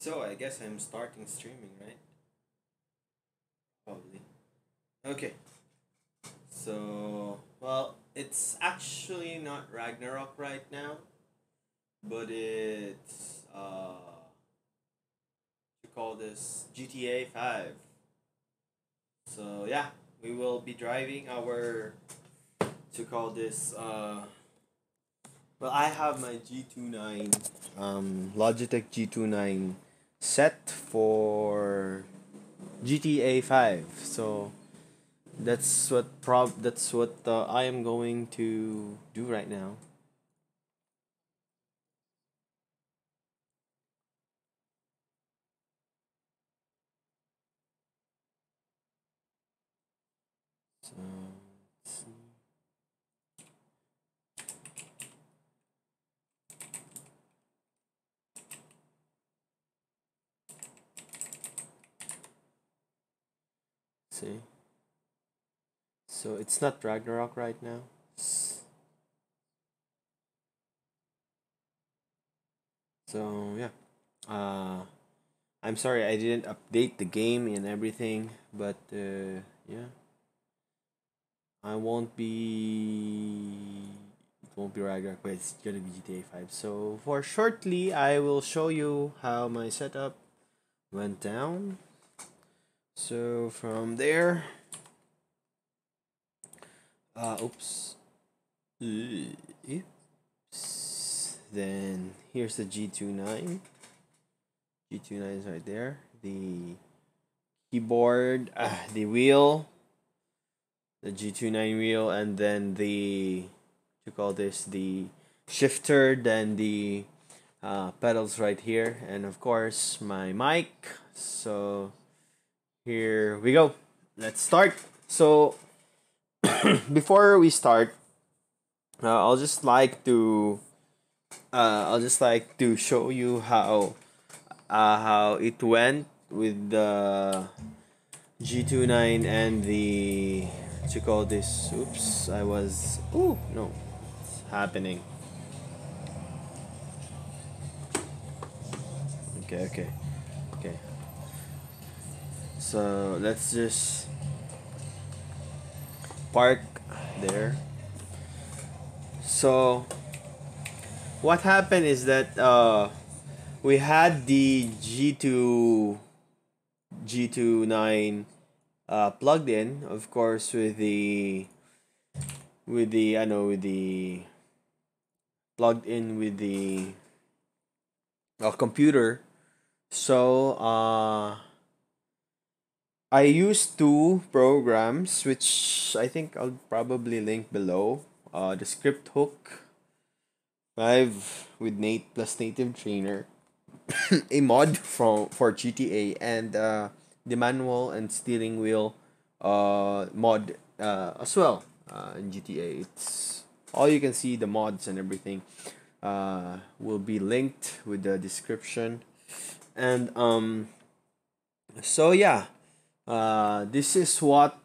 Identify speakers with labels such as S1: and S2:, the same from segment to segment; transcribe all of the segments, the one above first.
S1: So I guess I'm starting streaming, right? Probably. Okay. So well, it's actually not Ragnarok right now, but it's you call this GTA 5. So yeah, we will be driving our to call this well, I have my G29 Logitech G29 set for GTA 5. So that's what I am going to do right now. So let's see. So it's not Ragnarok right now. So yeah. I'm sorry I didn't update the game and everything, but yeah, I won't be. It won't be Ragnarok, but it's gonna be GTA 5. So for shortly, I will show you how my setup went down. So from there, oops, oops. Then here's the G29. G29 is right there. The keyboard, the wheel, the G29 wheel, and then the you call this the shifter, then the pedals right here, and of course my mic. So here we go. Let's start. So before we start, I'll just like to show you how it went with the G29 and the what you call this. Oops, I was. Ooh, no, it's happening. Okay, okay, okay. So let's just park there. So what happened is that we had the G29 plugged in, of course, with the I know with the plugged in with the computer. So I used two programs, which I think I'll probably link below. The script hook 5 with Nate plus native trainer, a mod from for GTA, and the manual and steering wheel mod as well in GTA. It's all you can see the mods and everything will be linked with the description. And so yeah, this is what's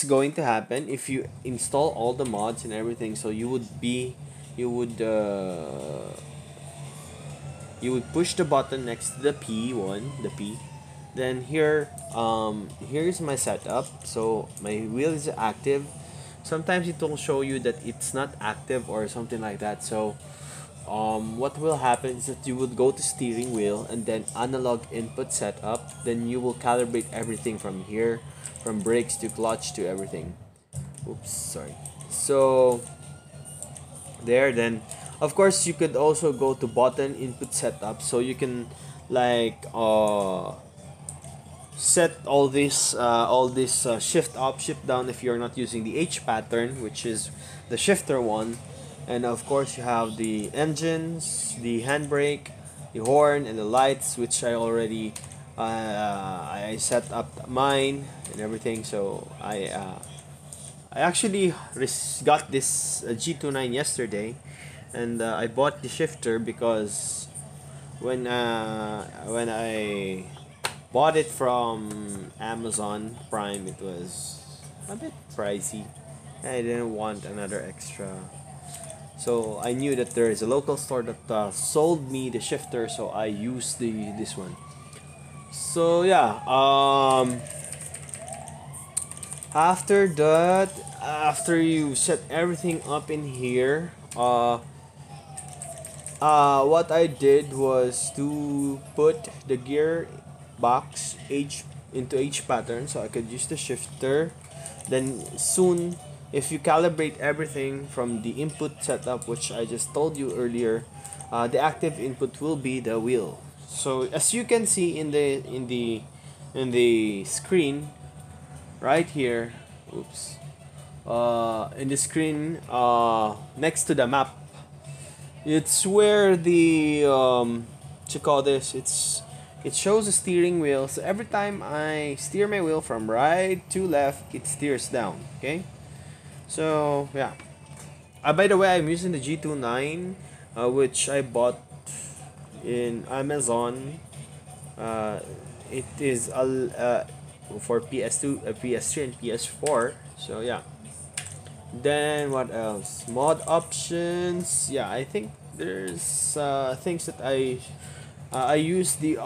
S1: going to happen if you install all the mods and everything. So you would uh, you would push the button next to the P. Then here's my setup. So my wheel is active. Sometimes it will show you that it's not active or something like that. So what will happen is that you would go to steering wheel and then analog input setup. Then you will calibrate everything from here, from brakes to clutch to everything. Oops, sorry. So there, then of course you could also go to button input setup, so you can like set all this shift up, shift down if you're not using the H pattern, which is the shifter one. And of course you have the engines, the handbrake, the horn, and the lights, which I already I set up mine and everything. So I actually got this G29 yesterday, and I bought the shifter because when I bought it from Amazon Prime, it was a bit pricey. I didn't want another extra. So I knew that there is a local store that sold me the shifter, so I used the this one. So yeah, after that, after you set everything up in here, what I did was to put the gear box H into H pattern so I could use the shifter. Then soon, if you calibrate everything from the input setup, which I just told you earlier, the active input will be the wheel. So as you can see in the screen right here, oops, in the screen next to the map, it's where the what you call this? It shows the steering wheel. So every time I steer my wheel from right to left, it steers down. Okay. So yeah. By the way, I'm using the G29, which I bought in Amazon. Uh, it is for PS2, PS3, and PS4. So yeah. Then what else? Mod options. Yeah, I think there's things that I use the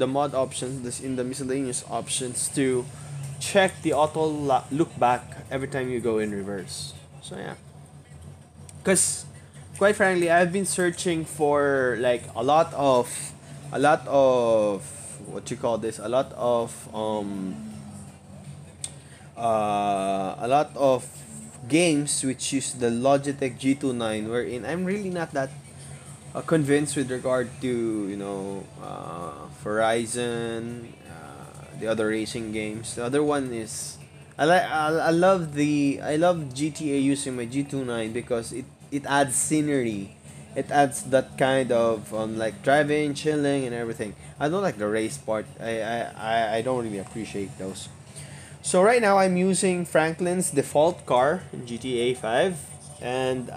S1: mod options this in the miscellaneous options to check the look back every time you go in reverse. So yeah, cause quite frankly, I've been searching for like a lot of what you call this, a lot of games which use the Logitech G29, wherein I'm really not that convinced with regard to Horizon, the other racing games. The other one is I love GTA using my G29 because it adds scenery. It adds that kind of like driving, chilling, and everything. I don't like the race part. I don't really appreciate those. So right now I'm using Franklin's default car in GTA 5, and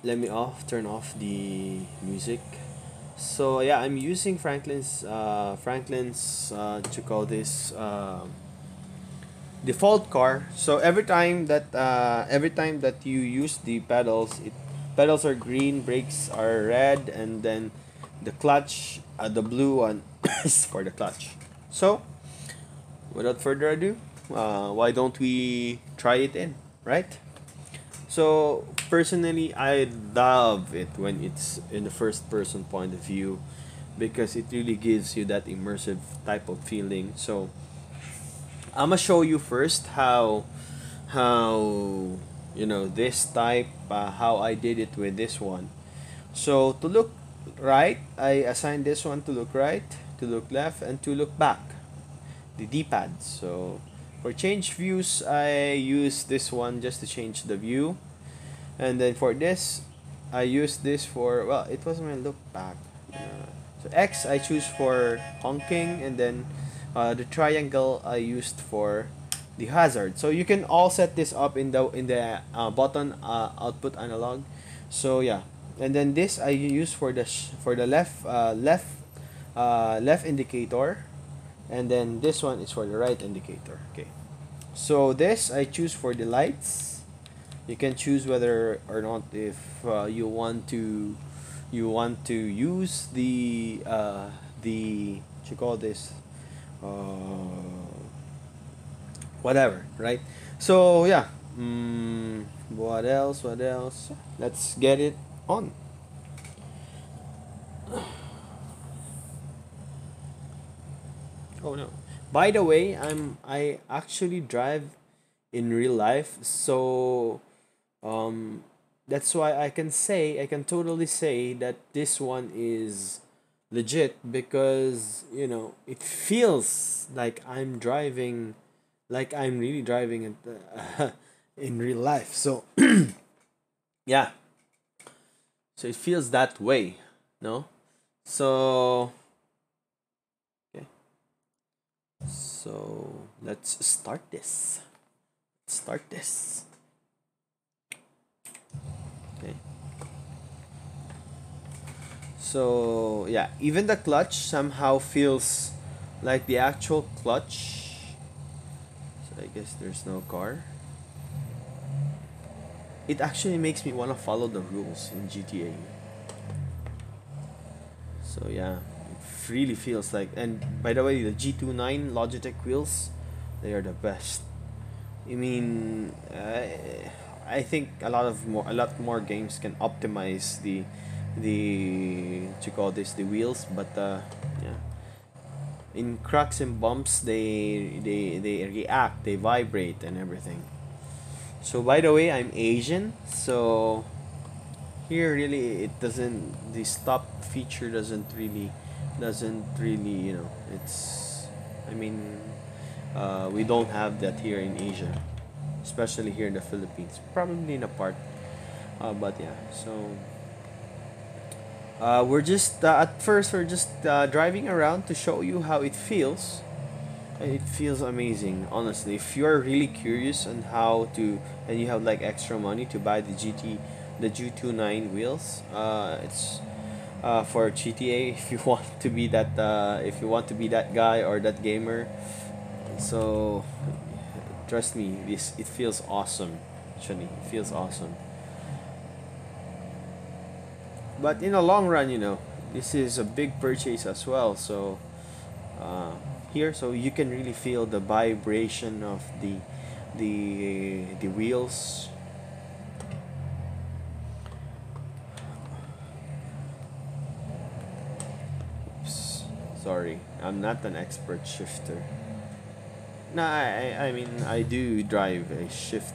S1: let me turn off the music. So yeah, I'm using Franklin's to call this default car. So every time that you use the pedals are green, brakes are red, and then the clutch, the blue one is for the clutch. So without further ado, why don't we try it in, right? So personally, I love it when it's in the first person point of view because it really gives you that immersive type of feeling. So I'm gonna show you first how this type how I did it with this one. So to look right, I assigned this one to look right, to look left, and to look back. The D-pad. So for change views, I use this one just to change the view. And then for this, I use this for, well, it was my look back. So X I choose for honking, and then the triangle I used for the hazard. So you can all set this up in the button output analog. So yeah, and then this I use for the left indicator, and then this one is for the right indicator. Okay, so this I choose for the lights. You can choose whether or not if you want to use the what you call this, whatever, right? So yeah, what else, let's get it on. Oh no, by the way, I actually drive in real life, so um that's why I can totally say that this one is legit, because it feels like I'm really driving it in real life. So yeah, so it feels that way, no? So okay, so let's start this. Start this. Okay. So yeah, even the clutch somehow feels like the actual clutch. So I guess there's no car. it actually makes me want to follow the rules in GTA. So yeah, it really feels like. And by the way, the G29 Logitech wheels, they are the best. I mean, I think a lot more games can optimize the what you call this, the wheels, but yeah, in cracks and bumps, they react, they vibrate and everything. So by the way, I'm Asian, so here really it doesn't, the stop feature doesn't really, it's, I mean, we don't have that here in Asia, especially here in the Philippines, probably in a part, but yeah. So we're just at first we're just driving around to show you how it feels. It feels amazing, honestly. If you're really curious on how to, and you have like extra money to buy the G29 wheels, it's for GTA. If you want to be that, if you want to be that guy or that gamer, so trust me, this it feels awesome. Actually, it feels awesome. But in the long run, this is a big purchase as well. So uh, here, so you can really feel the vibration of the wheels. Oops, sorry, I'm not an expert shifter. No, I mean I do drive a shift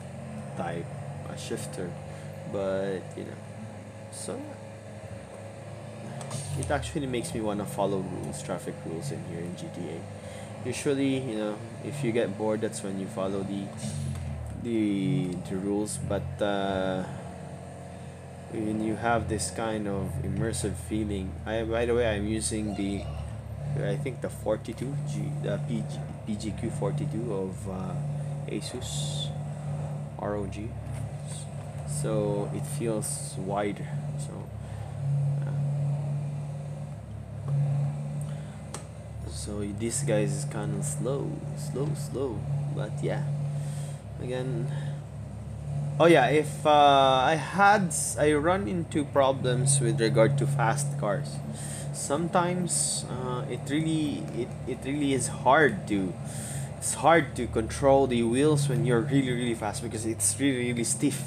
S1: type, a shifter, but so it actually makes me want to follow rules, traffic rules in here in GTA. Usually, if you get bored, that's when you follow the rules. But when you have this kind of immersive feeling, by the way, I'm using I think the 42 the PGQ 42 of Asus ROG. So it feels wider. So this guy is kind of slow, but yeah. Again, oh yeah, if I run into problems with regard to fast cars. Sometimes it really is hard to, it's hard to control the wheels when you're really really fast because it's really stiff.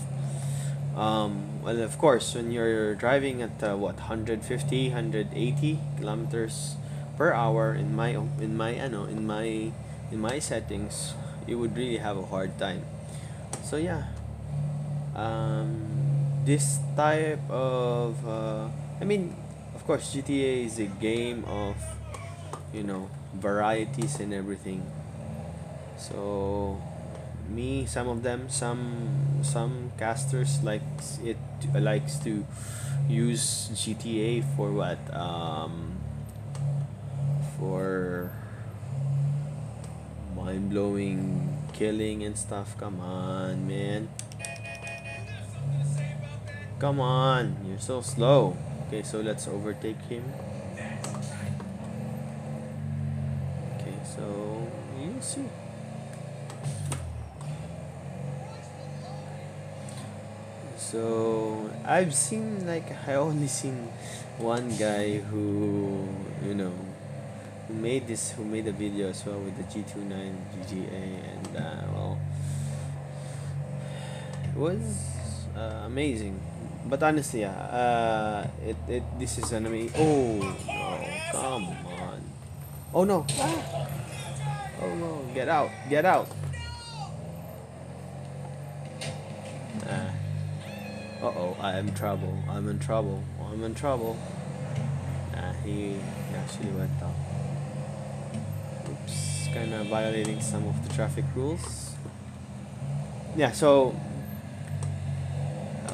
S1: Well, of course, when you're driving at what, 150, 180 kilometers per hour in my settings, you would really have a hard time. So yeah, this type of I mean, of course, GTA is a game of varieties and everything. So me, some of them, some casters likes to use GTA for what, for mind blowing killing and stuff. Come on, man. Come on, you're so slow. Okay, so let's overtake him. Okay, so you see. So I only seen one guy who made a video as well with the G29 GGA, and well, it was amazing. But honestly, yeah, this is an amazing. Oh no! Come on! Oh no! Ah! Oh no! Get out! Get out! Uh oh! I'm in trouble! I'm in trouble! I'm in trouble! He actually went out. Oops! Kind of violating some of the traffic rules. Yeah. So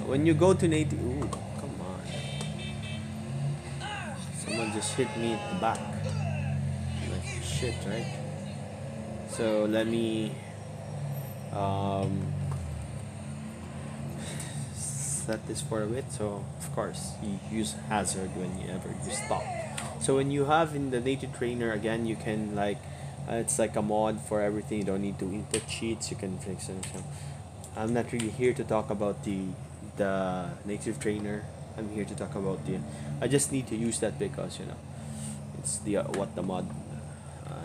S1: when you go to native, ooh, come on! Someone just hit me at the back. Like shit, right? So let me um, set this for a bit. So of course you use hazard whenever you stop. So when you have in the native trainer, again, you can it's like a mod for everything. You don't need to input cheats. You can fix it. So I'm not really here to talk about the native trainer. I'm here to talk about the. I just need to use that because it's the what the mod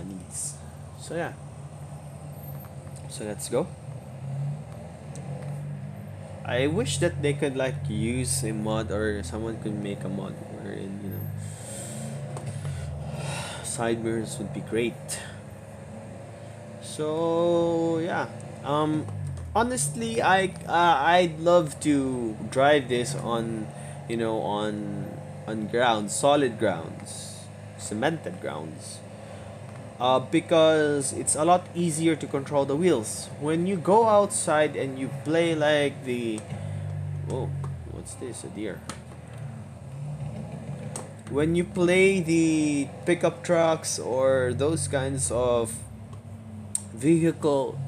S1: needs. So yeah. So let's go. I wish that they could like use a mod or someone could make a mod wherein side mirrors would be great. So yeah, honestly, I'd love to drive this on, on grounds, solid grounds, cemented grounds. Because it's a lot easier to control the wheels. When you go outside and you play like the, oh, what's this? A deer. When you play the pickup trucks or those kinds of vehicle,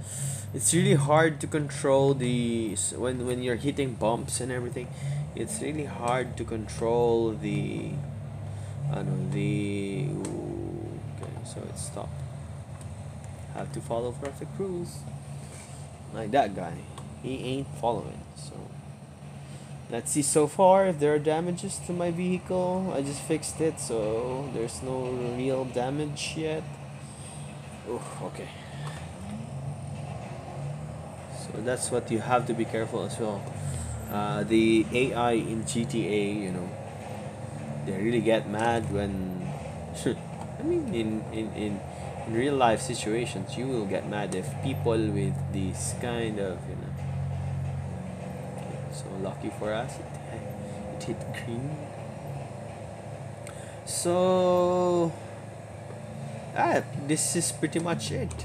S1: it's really hard to control when you're hitting bumps and everything. It's really hard to control the I know the okay, so it's stop. Have to follow traffic rules. Like that guy, he ain't following. So let's see so far if there are damages to my vehicle. I just fixed it, so there's no real damage yet. Oh, okay. So that's what you have to be careful as well. The AI in GTA, they really get mad when. I mean, in real life situations, you will get mad if people with this kind of, So lucky for us, it hit green. So, this is pretty much it.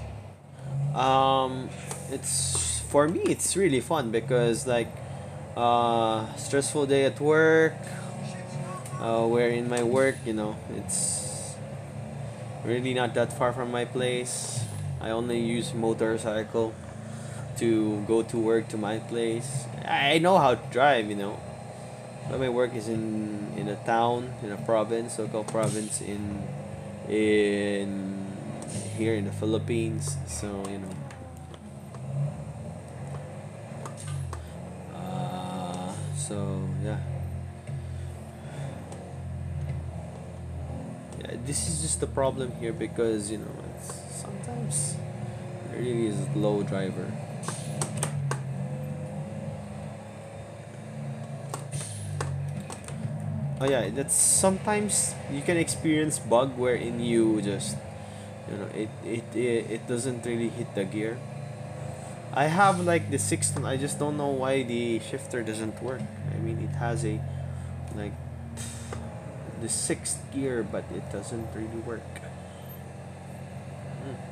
S1: It's for me. It's really fun because like, stressful day at work. Where in my work, it's really not that far from my place. I only use motorcycle to go to work to my place. I know how to drive, but my work is in a town, in a province, so-called province in here in the Philippines. So so yeah. Yeah, this is just the problem here because it's sometimes it really is a low driver. Oh yeah, that's sometimes you can experience bug wherein you just it doesn't really hit the gear. I have like the sixth one. I just don't know why the shifter doesn't work. I mean, it has a like the sixth gear, but it doesn't really work.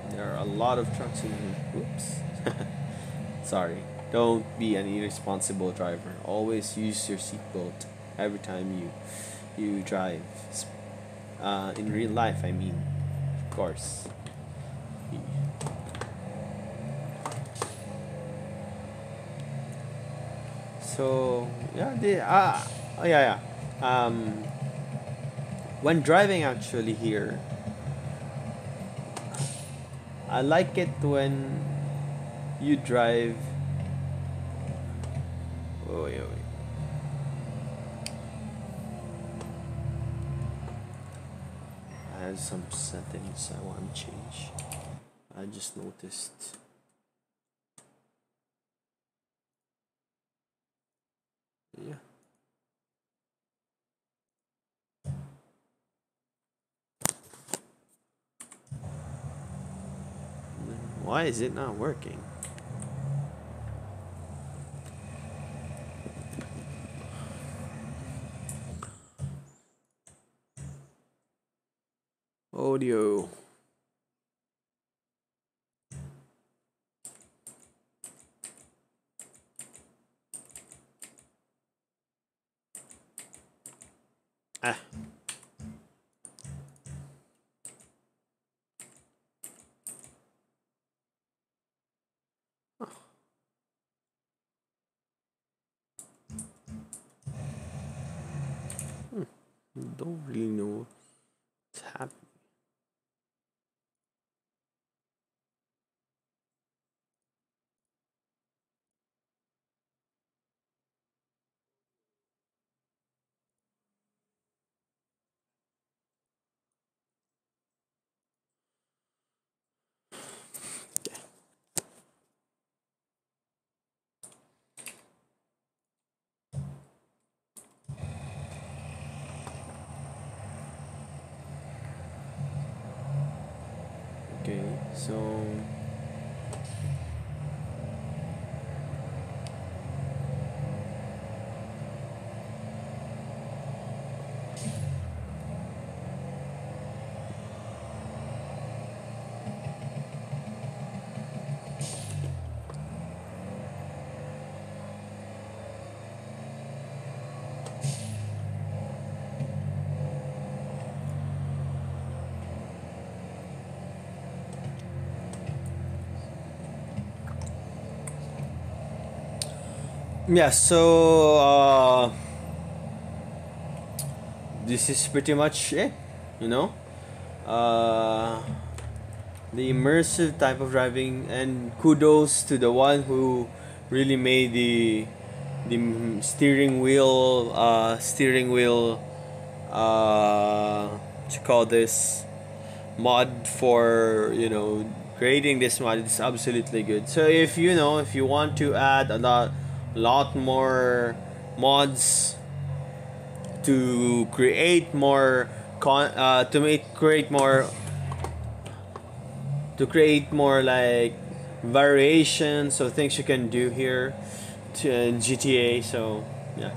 S1: There are a lot of trucks in here. Oops. Sorry. Don't be an irresponsible driver. Always use your seatbelt every time you drive. In real life, I mean, of course. So yeah, oh yeah, yeah. When driving actually here, I like it when you drive. Oh wait, wait. I have some settings I want to change. I just noticed. Yeah. Why is it not working? Audio. Ah. Don't really know what's happening. So yeah, so this is pretty much it, you know. Uh, the immersive type of driving, and kudos to the one who really made the steering wheel what you call this mod for, creating this mod. It's absolutely good. So if you want to add a lot more mods to create more to create more like variations of things you can do here in GTA. So yeah.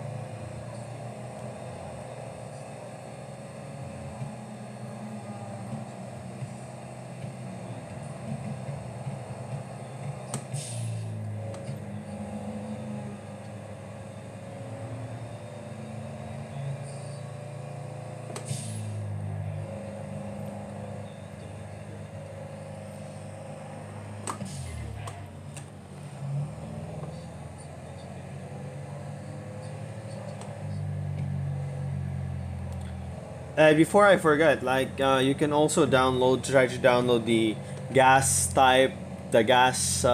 S1: Before I forget, like you can also try to download the gas type, the gas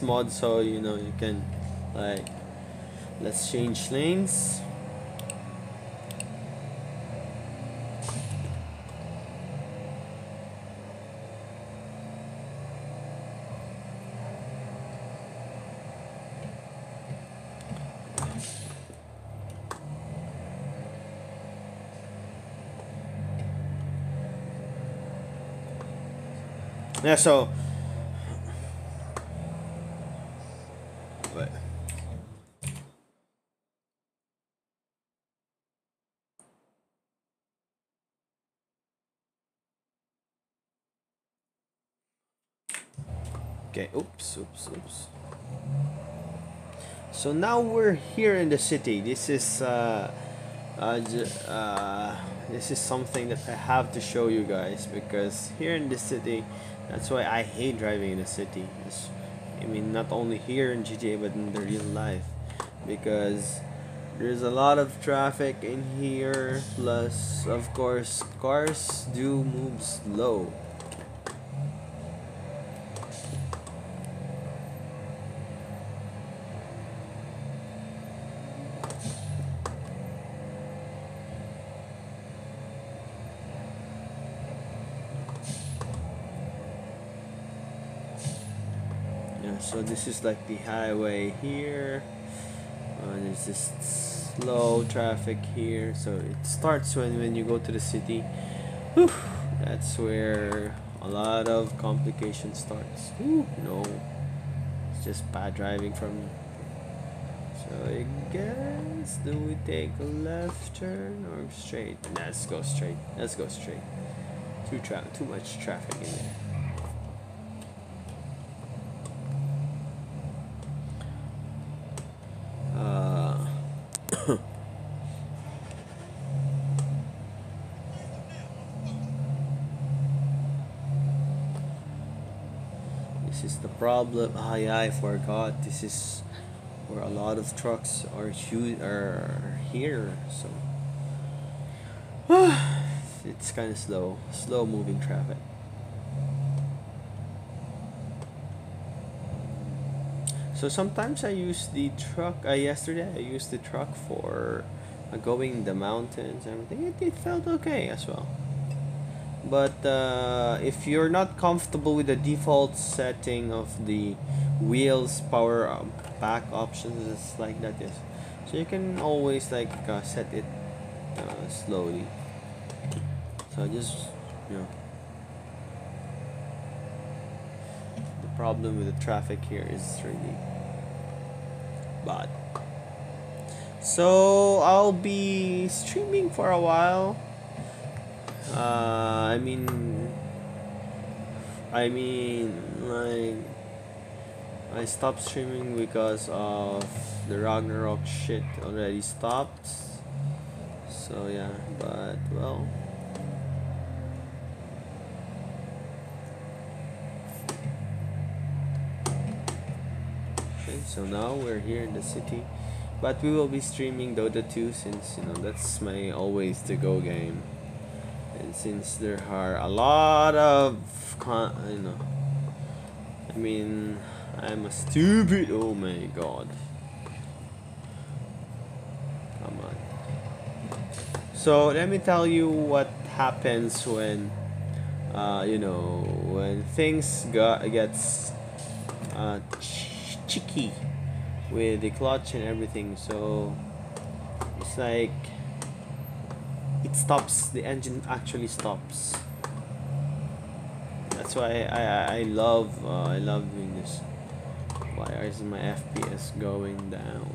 S1: mod. So you can, like, let's change lanes. Yeah. So. Wait. Okay. Oops. Oops. Oops. So now we're here in the city. This is something that I have to show you guys, because here in the city, that's why I hate driving in the city. I mean, not only here in GTA but in the real life, because there's a lot of traffic in here. Plus, of course, cars do move slow. Yeah, so this is like the highway here. There's this slow traffic here, so it starts when you go to the city. Whew, that's where a lot of complication starts. No, it's just bad driving from me. So I guess, do we take a left turn or straight? Let's go straight. Let's go straight. Too much traffic in there. This is the problem. Ah, yeah, I forgot. This is where a lot of trucks are here. So it's kind of slow moving traffic. So sometimes I use the truck. Yesterday I used the truck for going the mountains and everything. It felt okay as well. But if you're not comfortable with the default setting of the wheels power back options, it's like that, yes. So you can always like set it slowly. So just, you know problem with the traffic here is really bad. So I'll be streaming for a while. I mean, like, I stopped streaming because of the Ragnarok shit already stopped. So yeah, but well. Okay, so now we're here in the city. But we will be streaming Dota 2 since, that's my always to go game. And since there are a lot of, I mean, I'm a stupid, oh my god. Come on. So let me tell you what happens when, when things gets cheeky with the clutch and everything. So it's like it stops. The engine actually stops. That's why I love doing this. Why is my FPS going down?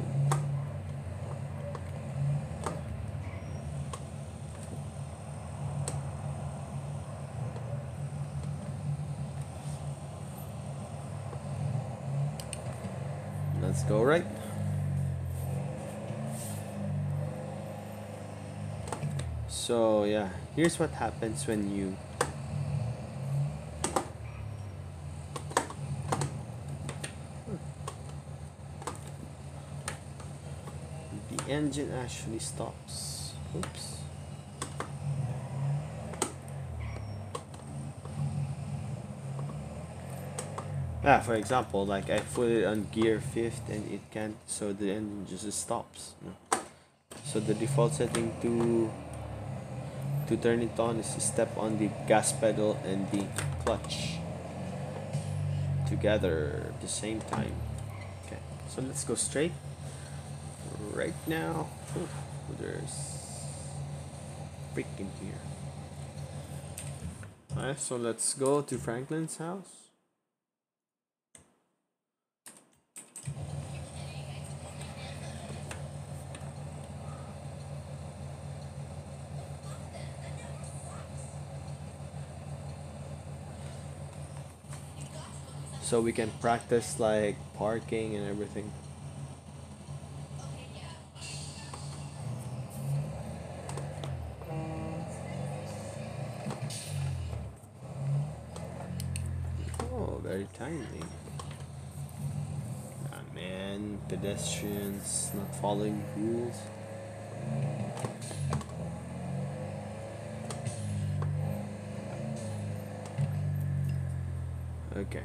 S1: Let's go right. So yeah, here's what happens when you the engine actually stops. Oops. For example, like I put it on gear 5th and it can't, so the engine just stops. So the default setting to turn it on is to step on the gas pedal and the clutch together at the same time. Okay, so let's go straight right now. Ooh, there's freaking here. Alright, so let's go to Franklin's house. So we can practice like parking and everything. Oh, very tiny. Ah man, pedestrians not following rules. Okay.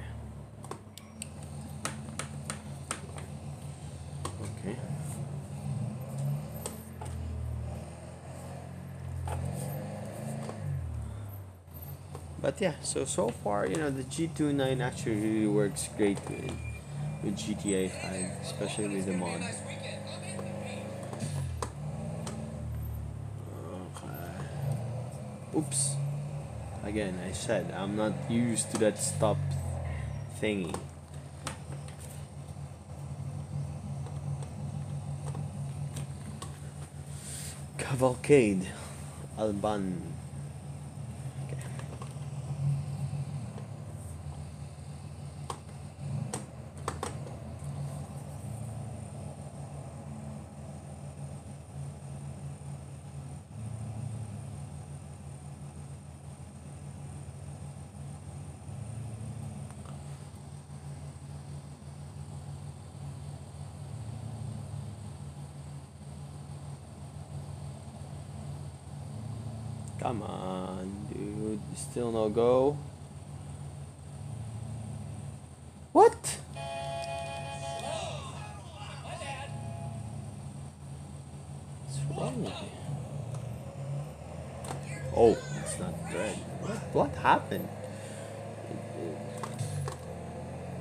S1: Okay. But yeah, so far, the G29 actually really works great with GTA 5, especially with the mod. Okay. Oops. Again, I said I'm not used to that stop thingy. Cavalcade Alban. Okay. Come on, dude. Still no go. What? What's wrong with you? Oh, it's not red. What happened?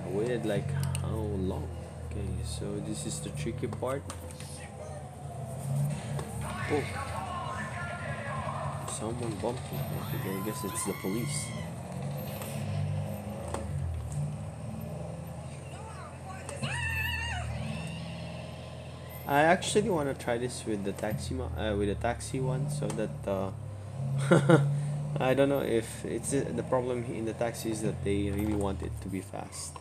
S1: I waited like how long? Okay, so this is the tricky part. Oh. Someone bumped me. Okay, I guess it's the police. I actually want to try this with the with the taxi one, so that I don't know if it's the problem in the taxi is that they really want it to be fast.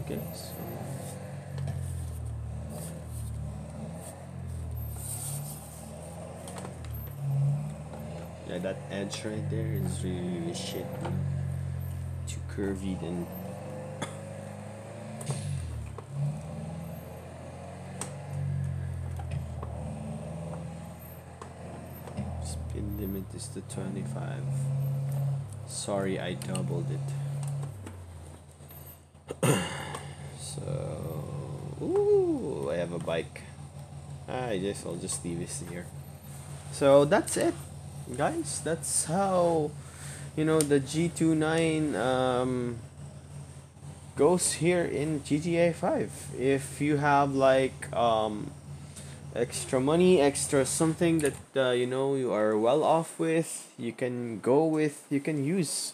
S1: Okay, so yeah, that edge right there is really really shit. Too curvy then. Speed limit is to 25. Sorry, I doubled it. So, ooh, I have a bike. I guess I'll just leave this here. So that's it, guys. That's how the G29 goes here in GTA 5. If you have like extra money, extra something that you are well off with, you can go with, you can use,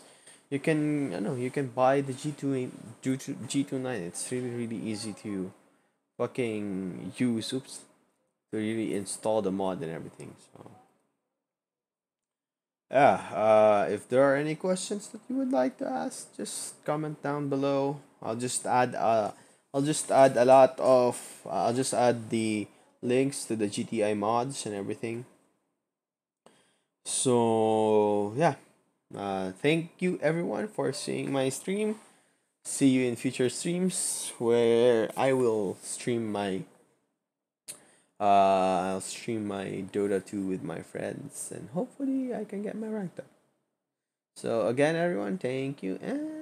S1: you can you can buy the G29. It's really really easy to fucking use. Oops, to really install the mod and everything. So yeah, if there are any questions that you would like to ask, just comment down below. I'll just add a lot of I'll just add the links to the GTI mods and everything. So yeah, thank you everyone for seeing my stream. See you in future streams where I'll stream my Dota 2 with my friends, and hopefully I can get my rank up. So again, everyone, thank you and